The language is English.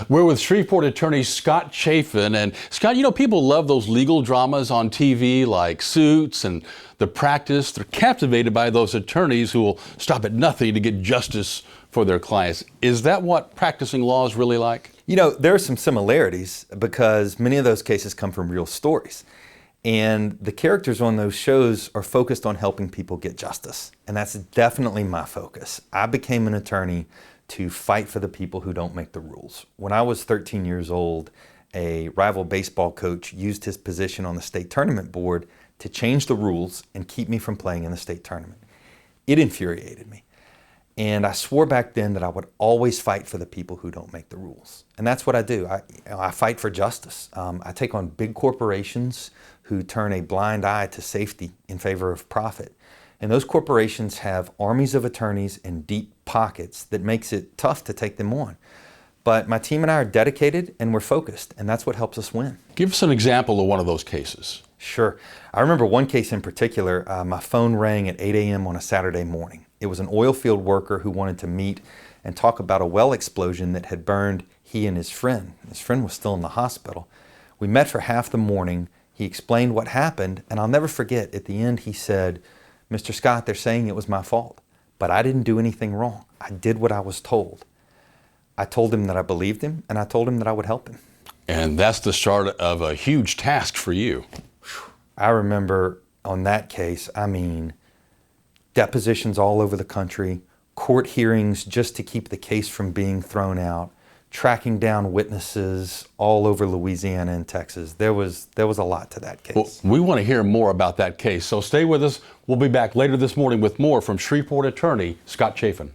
We're with Shreveport attorney Scott Chafin. And Scott, you know, people love those legal dramas on TV like Suits and The Practice. They're captivated by those attorneys who will stop at nothing to get justice for their clients. Is that what practicing law is really like? You know, there are some similarities because many of those cases come from real stories. And the characters on those shows are focused on helping people get justice. And that's definitely my focus. I became an attorney to fight for the people who don't make the rules. When I was 13 years old, a rival baseball coach used his position on the state tournament board to change the rules and keep me from playing in the state tournament. It infuriated me. And I swore back then that I would always fight for the people who don't make the rules. And that's what I do. I fight for justice. I take on big corporations who turn a blind eye to safety in favor of profit. And those corporations have armies of attorneys and deep pockets that makes it tough to take them on. But my team and I are dedicated and we're focused, and that's what helps us win. Give us an example of one of those cases. Sure. I remember one case in particular. My phone rang at 8 a.m. on a Saturday morning. It was an oil field worker who wanted to meet and talk about a well explosion that had burned he and his friend. His friend was still in the hospital. We met for half the morning. He explained what happened, and I'll never forget, at the end he said, "Mr. Scott, they're saying it was my fault, but I didn't do anything wrong. I did what I was told." I told him that I believed him, and I told him that I would help him. And that's the start of a huge task for you. I remember on that case, depositions all over the country, court hearings just to keep the case from being thrown out, tracking down witnesses all over Louisiana and Texas. There was a lot to that case. Well, we want to hear more about that case, so stay with us. We'll be back later this morning with more from Shreveport attorney Scott Chafin.